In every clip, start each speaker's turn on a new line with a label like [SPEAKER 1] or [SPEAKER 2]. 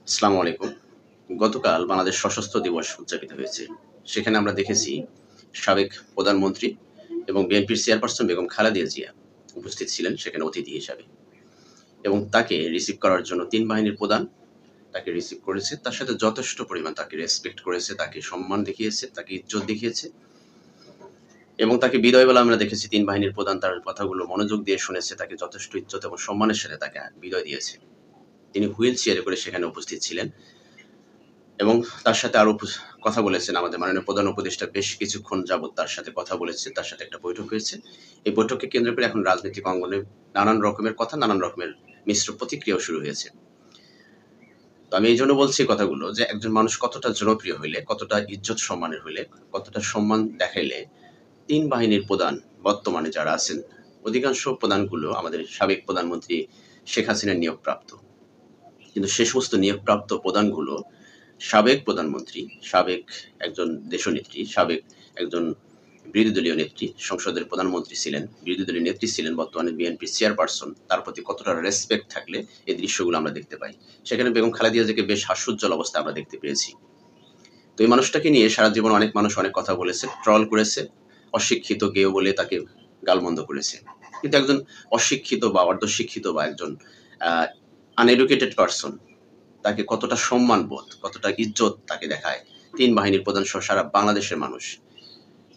[SPEAKER 1] আসসালামু আলাইকুম। গতকাল বাংলাদেশ সশস্ত্র দিবস উদযাপিত হয়েছে। সেখানে আমরা দেখেছি সাবেক প্রধানমন্ত্রী এবং বিএনপির চেয়ারপারসন বেগম খালেদা জিয়া উপস্থিত ছিলেন সেখানে অতিথি হিসাবে। এবং তাকে রিসিভ করার জন্য ৩ বাহিনীর প্রধান তাকে রিসিভ করেছে। তার সাথে যথেষ্ট পরিমাণ তাকে রেসপেক্ট করেছে, তাকে সম্মান দেখিয়েছে, তাকে ইজ্জত দেখিয়েছে এবং তাকে বিদায় বেলা আমরা দেখেছি ৩ বাহিনীর প্রধান তার কথাগুলো মনোযোগ দিয়ে শুনেছে, তাকে যথেষ্ট ইজ্জত এবং সম্মানের সাথে তাকে বিদায় দিয়েছে। তিনি হুইল চেয়ারে করে সেখানে উপস্থিত ছিলেন। এবং তার সাথে আরো কথা বলেছেন আমাদের মাননীয় প্রধান উপদেষ্টা বেশ কিছুক্ষণ যাবৎ তার সাথে কথা বলেছে। তার সাথে একটা বৈঠক হয়েছে। এই বৈঠককে কেন্দ্র করে এখন রাজনৈতিক অঙ্গনে নানান রকমের কথা, নানান রকমের মিশ্র প্রতিক্রিয়াও শুরু হয়েছে। তো আমি এইজন্য বলছি কথাগুলো যে একজন মানুষ কতটা জনপ্রিয় হইলে, কতটা ইজ্জত সম্মানের হইলে, কতটা সম্মান দেখাইলে ৩ বাহিনীর প্রধান বর্তমানে যারা আছেন, অধিকাংশ প্রধানগুলো আমাদের সাবেক প্রধানমন্ত্রী শেখ হাসিনার নিয়োগপ্রাপ্ত। কিন্তু সে সমস্ত নিয়োগপ্রাপ্ত প্রধানগুলো সাবেক প্রধানমন্ত্রী, সাবেক একজন দেশনেত্রী, সাবেক একজন বিরোধী দলীয় নেত্রী, সংসদের প্রধানমন্ত্রী ছিলেন, বিরোধী দলীয় নেত্রী ছিলেন, বর্তমানে বিএনপির চেয়ারপারসন। তার প্রতি কতটা রেসপেক্ট থাকলে এই দৃশ্যগুলো আমরা দেখতে পাই। সেখানে বেগম খালেদা জিয়াকে বেশ হাস্যোজ্জ্বল অবস্থায় আমরা দেখতে পেয়েছি। তো এই মানুষটাকে নিয়ে সারা জীবন অনেক মানুষ অনেক কথা বলেছে, ট্রল করেছে, অশিক্ষিত গেয় বলে তাকে গালমন্দ করেছে। কিন্তু একজন অশিক্ষিত বা অর্ধশিক্ষিত বা একজন আনএডুকেটেড পারসন তাকে কতটা সম্মানবোধ, কতটা ইজ্জত তাকে দেখায় ৩ বাহিনীর প্রধান সহ সারা বাংলাদেশের মানুষ।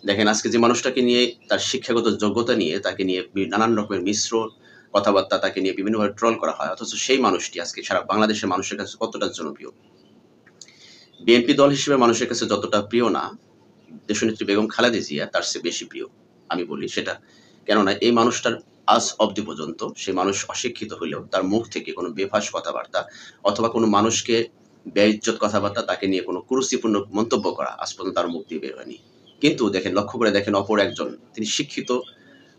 [SPEAKER 1] দেখেন আজকে যে মানুষটাকে নিয়ে তার শিক্ষাগত যোগ্যতা নিয়ে তাকে নিয়ে নানান রকমের মিশ্র কথাবার্তা তাকে নিয়ে বিভিন্নভাবে ট্রল করা হয়। অথচ সেই মানুষটি আজকে সারা বাংলাদেশের মানুষের কাছে কতটা জনপ্রিয়। বিএনপি দল হিসেবে মানুষের কাছে যতটা প্রিয় না, দেশনেত্রী বেগম খালেদা জিয়া তার চেয়ে বেশি প্রিয়। আমি বলি সেটা। কেননা এই মানুষটার আজ অবধি পর্যন্ত সে মানুষ অশিক্ষিত হইলেও তার মুখ থেকে কোনো বেফাঁস কথাবার্তা অথবা কোনো মানুষকে বেইজ্জত কথাবার্তা তাকে নিয়ে কোনো কুরুচিপূর্ণ মন্তব্য করা আজ পর্যন্ত তার মুখ দিয়ে বের হয়নি। কিন্তু দেখেন লক্ষ্য করে দেখেন অপর একজন তিনি শিক্ষিত,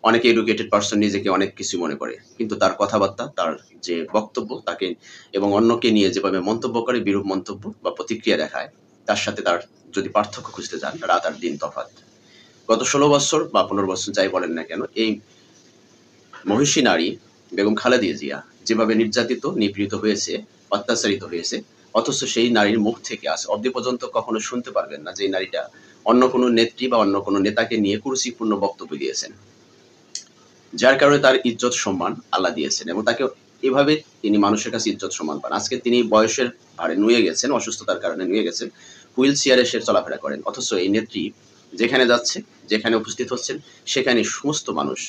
[SPEAKER 1] অনেক এডুকেটেড পারসন নিজেকে অনেক কিছু মনে করে। কিন্তু তার কথাবার্তা, তার যে বক্তব্য তাকে এবং অন্যকে নিয়ে যেভাবে মন্তব্য করে বিরূপ মন্তব্য বা প্রতিক্রিয়া দেখায়, তার সাথে তার যদি পার্থক্য খুঁজতে যান রাত আর দিন তফাৎ। গত ১৬ বছর বা ১৫ বছর যাই বলেন না কেন, এই মহিষী নারী বেগম খালেদা জিয়া যেভাবে নির্যাতিত, নিপীড়িত হয়েছে, অত্যাচারিত হয়েছে, অথচ সেই নারীর মুখ থেকে আজ অবধি পর্যন্ত কখনো শুনতে পারবেন না যে এই নারীটা অন্য কোনো নেত্রী বা অন্য কোনো নেতাকে নিয়ে কুরুচিপূর্ণ বক্তব্য দিয়েছেন। যার কারণে তার ইজ্জত সম্মান আল্লাহ দিয়েছেন এবং তাকে এভাবে তিনি মানুষের কাছে ইজ্জত সম্মান পান। আজকে তিনি বয়সের ভারে নুয়ে গেছেন, অসুস্থতার কারণে নুয়ে গেছেন, হুইল চেয়ারে সে চলাফেরা করেন। অথচ এই নেত্রী যেখানে যাচ্ছে, যেখানে উপস্থিত হচ্ছেন, সেখানে সমস্ত মানুষ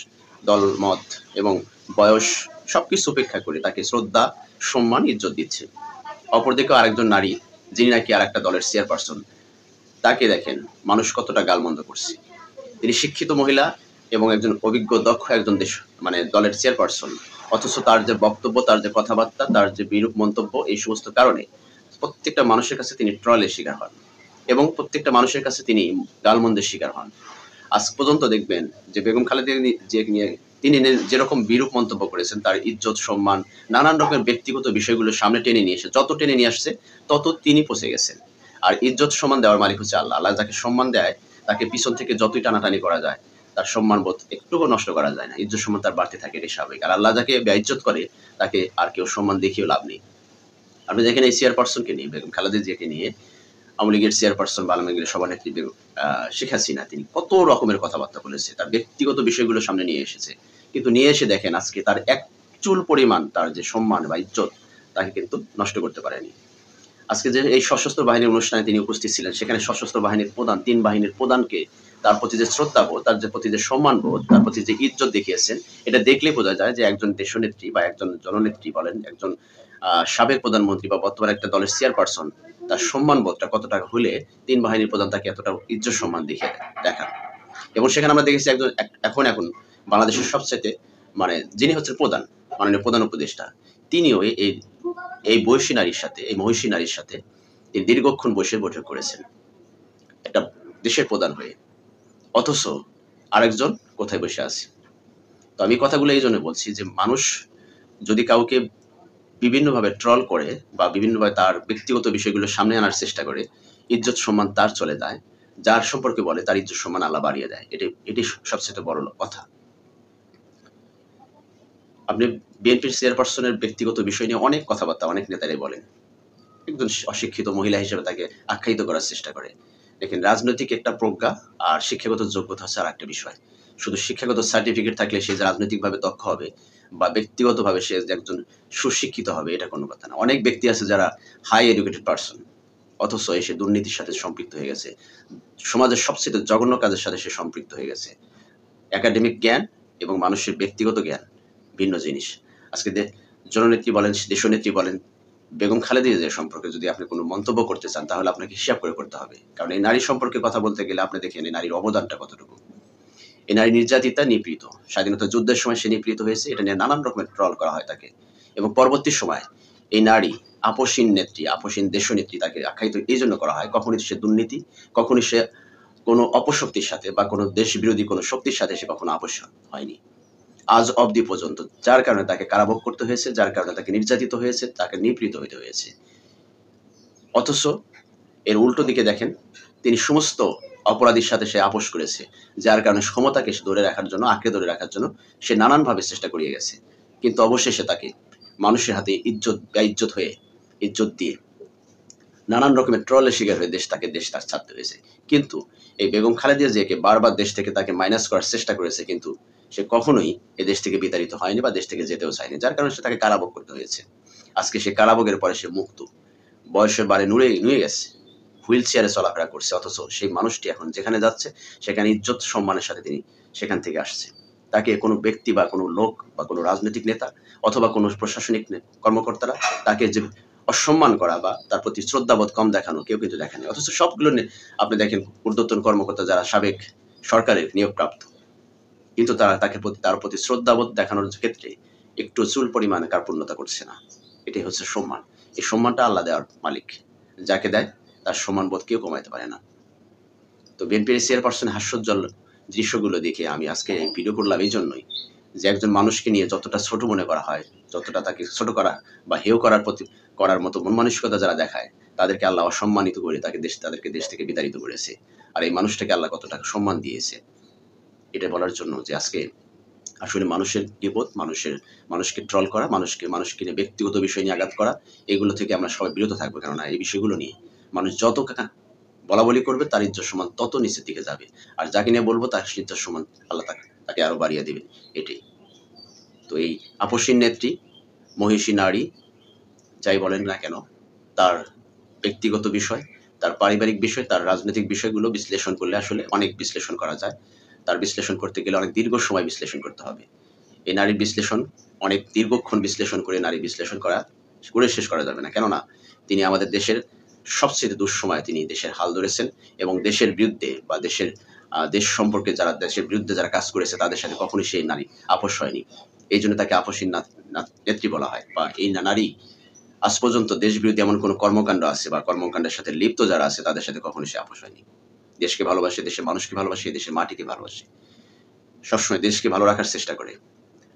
[SPEAKER 1] দল মত এবং বয়স সবকিছু উপেক্ষা করে তাকে শ্রদ্ধা, সম্মান, ইজ্জত দিচ্ছে। অপরদিকে আরেকজন নারী যিনি নাকি আর একটা দলের চেয়ারপারসন, তাকে দেখেন মানুষ কতটা গালমন্দ করছে। তিনি শিক্ষিত মহিলা এবং একজন অভিজ্ঞ দক্ষ একজন দেশ দলের চেয়ারপারসন। অথচ তার যে বক্তব্য, তার যে কথাবার্তা, তার যে বিরূপ মন্তব্য এই সমস্ত কারণে প্রত্যেকটা মানুষের কাছে তিনি ট্রলের শিকার হন এবং প্রত্যেকটা মানুষের কাছে তিনি গালমন্দের শিকার হন। আজ পর্যন্ত দেখবেন যে বেগম খালেদা জিয়াকে নিয়ে তিনি যেরকম বিরূপ মন্তব্য করেছেন, তার ইজ্জত সম্মান নানান রকমের ব্যক্তিগত বিষয়গুলো সামনে টেনে নিয়ে এসে যত টেনে নিয়ে আসছে তত তিনি পচে গেছেন। আর ইজ্জত সম্মান দেওয়ার মালিক হচ্ছে আল্লাহ। আল্লাহ যাকে সম্মান দেয় তাকে পিছন থেকে যতই টানাটানি করা যায় তার সম্মান বোধ একটুকু নষ্ট করা যায় না। ইজ্জত সম্মান তার বাড়তে থাকে, এটাই স্বাভাবিক। আর আল্লাহ যাকে বেইজ্জত করে তাকে আর কেউ সম্মান দেখিয়েও লাভ নেই। আপনি দেখেন এই চেয়ারপারসনকে নিয়ে বেগম খালেদা জিয়াকে নিয়ে আওয়ামী লীগের চেয়ারপারসন বা আওয়ামী লীগের সভানেত্রী শেখ হাসিনা তিনি কত রকমের কথাবার্তা বলেছে, তার ব্যক্তিগত বিষয়গুলো সামনে নিয়ে এসেছে। কিন্তু নিয়ে এসে দেখেন আজকে তার এক চুল পরিমাণ তার যে সম্মান বা ইজ্জত তাকে কিন্তু নষ্ট করতে পারেনি। আজকে যে এই সশস্ত্র বাহিনীর অনুষ্ঠানে তিনি উপস্থিত ছিলেন, সেখানে সশস্ত্র বাহিনীর প্রধান, ৩ বাহিনীর প্রধানকে তার প্রতি যে শ্রদ্ধাবোধ, তার যে প্রতি যে সম্মানবোধ, তার প্রতি যে ইজ্জত দেখিয়েছেন, এটা দেখলেই বোঝা যায় যে একজন দেশনেত্রী বা একজন জননেত্রী বলেন, একজন সাবেক প্রধানমন্ত্রী বা বর্তমানে একটা দলের চেয়ারপারসন, তার সম্মানবোধটা কতটা হলে ৩ বাহিনীর প্রধান তাকে এতটা ইজ্জত সম্মান দেখিয়ে দেখান। এবং সেখানে আমরা দেখেছি একজন এখন বাংলাদেশের সবচাইতে যিনি হচ্ছেন প্রধান, মাননীয় প্রধান উপদেষ্টা, তিনিও এই এই বয়সী নারীর সাথে, এই মহিষী নারীর সাথে তিনি দীর্ঘক্ষণ বসে বৈঠক করেছেন একটা দেশের প্রধান হয়ে। অথচ আরেকজন কোথায় বসে আছে। তো আমি কথাগুলো এই জন্য বলছি যে মানুষ যদি কাউকে বিভিন্নভাবে ট্রল করে বা বিভিন্নভাবে তার ব্যক্তিগত বিষয়গুলো সামনে আনার চেষ্টা করে, ইজ্জত সম্মান তার চলে যায়। যার সম্পর্কে বলে তার ইজ্জত সম্মান আল্লাহ বাড়িয়ে দেয়। এটি সবচেয়ে বড় কথা। আপনি বিএনপির চেয়ারপারসনের ব্যক্তিগত বিষয় নিয়ে অনেক কথাবার্তা অনেক নেতারাই বলেন। একজন অশিক্ষিত মহিলা হিসেবে তাকে আখ্যায়িত করার চেষ্টা করে। দেখেন, রাজনৈতিক একটা প্রজ্ঞা আর শিক্ষাগত যোগ্যতা হচ্ছে আরেকটা বিষয়। শুধু শিক্ষাগত সার্টিফিকেট থাকলে সে যে রাজনৈতিকভাবে দক্ষ হবে বা ব্যক্তিগতভাবে সে যে একজন সুশিক্ষিত হবে, এটা কোনো কথা না। অনেক ব্যক্তি আছে যারা হাই এডুকেটেড পারসন, অথচ সে দুর্নীতির সাথে সম্পৃক্ত হয়ে গেছে। সমাজের সবচেয়ে জঘন্য কাজের সাথে সে সম্পৃক্ত হয়ে গেছে। একাডেমিক জ্ঞান এবং মানুষের ব্যক্তিগত জ্ঞান ভিন্ন জিনিস। আজকে জননেত্রী বলেন, দেশনেত্রী বলেন, বেগম খালেদা জিয়া সম্পর্কে যদি আপনি কোনো মন্তব্য করতে চান, তাহলে আপনাকে হিসাব করে করতে হবে। কারণ এই নারী সম্পর্কে কথা বলতে গেলে আপনি দেখেন এই নারীর অবদানটা কতটুকু। এই নারী নির্যাতিতা, নিপীড়িত। স্বাধীনতা যুদ্ধের সময় সে নিপীড়িত হয়েছে, এটা নিয়ে নানান রকমের ট্রল করা হয় তাকে। এবং পরবর্তী সময় এই নারী আপসীন নেত্রী, আপসীন দেশনেত্রী তাকে আখ্যায়িত এই জন্য করা হয়, কখনই সে দুর্নীতি, কখনই সে কোনো অপশক্তির সাথে বা কোনো দেশ বিরোধী কোনো শক্তির সাথে সে কখনো আপোষ হয়নি আজ অবধি পর্যন্ত, যার কারণে তাকে কারাভোগ করতে হয়েছে, যার কারণে তাকে নির্যাতিত হয়েছে, তাকে নিপীড়িত হইতে হয়েছে। অথচ এর উল্টো দিকে দেখেন, তিনি সমস্ত অপরাধীর সাথে সে আপোষ করেছে, যার কারণে ক্ষমতাকে সে ধরে রাখার জন্য, আঁকড়ে ধরে রাখার জন্য সে নানানভাবে চেষ্টা করিয়ে গেছে। কিন্তু অবশেষে তাকে মানুষের হাতে ইজ্জত হয়ে, ইজ্জত দিয়ে নানান রকমের ট্রলের শিকার হয়ে দেশ তার ছাড়তে হয়েছে। কিন্তু এই বেগম খালেদা জিয়াকে বারবার দেশ থেকে তাকে মাইনাস করার চেষ্টা করেছে, কিন্তু সে কখনোই এ দেশ থেকে বিতাড়িত হয়নি বা দেশ থেকে যেতেও চায়নি, যার কারণে সে তাকে কারাভোগ করতে হয়েছে। আজকে সে কারাভোগের পরে সে মুক্ত, বয়সের বারে নুয়ে গেছে, হুইল চেয়ারে চলাফেরা করছে, অথচ সেই মানুষটি এখন যেখানে যাচ্ছে সেখানে ইজ্জত সম্মানের সাথে তিনি সেখান থেকে আসছে। তাকে কোনো ব্যক্তি বা কোনো লোক বা কোনো রাজনৈতিক নেতা অথবা কোনো প্রশাসনিক কর্মকর্তারা তাকে যে অসম্মান করা বা তার প্রতি শ্রদ্ধাবোধ কম দেখানো কেউ কিন্তু দেখেনি। অথচ সবগুলো আপনি দেখেন ঊর্ধ্বতন কর্মকর্তা যারা সাবেক সরকারের নিয়োগপ্রাপ্ত, কিন্তু তারা তার প্রতি শ্রদ্ধাবোধ দেখানোর ক্ষেত্রে একটু চুল পরিমাণে কার্পণ্যতা করছে না। এটাই হচ্ছে সম্মান। এই সম্মানটা আল্লাহ দেওয়ার মালিক, যাকে দেয় তার সম্মানবোধ কেউ কমাইতে পারে না। তো বিএনপির চেয়ারপারসন হাস্যোজ্জ্বল দৃশ্যগুলো দেখে আমি আজকে এই ভিডিও করলাম এই জন্যই, যে একজন মানুষকে নিয়ে যতটা ছোট মনে করা হয়, যতটা তাকে ছোট করা বা হেয় করার মতো মন মানসিকতা যারা দেখায়, তাদেরকে আল্লাহ অসম্মানিত করে তাদেরকে দেশ থেকে বিতাড়িত করেছে। আর এই মানুষটাকে আল্লাহ কতটা সম্মান দিয়েছে, এটা বলার জন্য যে আজকে আসলে মানুষের বিপদ, মানুষকে ট্রল করা, মানুষকে নিয়ে ব্যক্তিগত বিষয় নিয়ে আঘাত করা, এগুলো থেকে আমরা সবাই বিরত থাকবো। কেননা এই বিষয়গুলো নিয়ে মানুষ যত বলাবলি করবে তার ইজ্জত সম্মান তত নিচের দিকে যাবে, আর যাকে নিয়ে বলবো তার ইজ্জত সম্মান আল্লাহ তাকে আরো বাড়িয়ে দেবেন। এটাই তো এই আপসীন নেত্রী, মহিষী নারী, যাই বলেন না কেন, তার ব্যক্তিগত বিষয়, তার পারিবারিক বিষয়, তার রাজনৈতিক বিষয়গুলো বিশ্লেষণ করলে আসলে অনেক বিশ্লেষণ করা যায়। তার বিশ্লেষণ করতে গেলে অনেক দীর্ঘ সময় বিশ্লেষণ করতে হবে। এই নারীর বিশ্লেষণ অনেক দীর্ঘক্ষণ বিশ্লেষণ করে নারী বিশ্লেষণ করে শেষ করা যাবে না। কেননা তিনি আমাদের দেশের সবচেয়ে দুঃসময় তিনি দেশের হাল ধরেছেন এবং দেশের বিরুদ্ধে বা দেশ সম্পর্কে দেশের বিরুদ্ধে যারা কাজ করেছে তাদের সাথে কখনোই সেই নারী আপোষ হয়নি। এই জন্য তাকে আপসীন নেত্রী বলা হয়। বা এই নারী আজ পর্যন্ত দেশ বিরোধী এমন কোনো কর্মকাণ্ড আছে বা কর্মকাণ্ডের সাথে লিপ্ত যারা আছে তাদের সাথে কখনোই সে আপোষ হয়নি। দেশকে ভালোবাসে, দেশের মানুষকে ভালোবাসে, দেশের মাটিকে ভালোবাসে, সবসময় দেশকে ভালো রাখার চেষ্টা করে।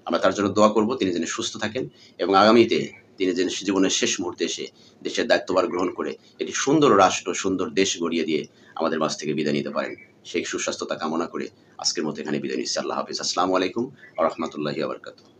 [SPEAKER 1] আমরা তার জন্য দোয়া করব তিনি যেন সুস্থ থাকেন এবং আগামীতে তিনি যেন জীবনের শেষ মুহূর্তে এসে দেশের দায়িত্বভার গ্রহণ করে একটি সুন্দর রাষ্ট্র, সুন্দর দেশ গড়িয়ে দিয়ে আমাদের মাঝ থেকে বিদায় নিতে পারেন। সেই সুস্বাস্থ্যতা কামনা করে আজকের মতো এখানে বিদায় নিচ্ছি। আল্লাহ হাফিজ। আসসালামু আলাইকুম ওয়া রাহমাতুল্লাহি ওয়া বারাকাতুহু।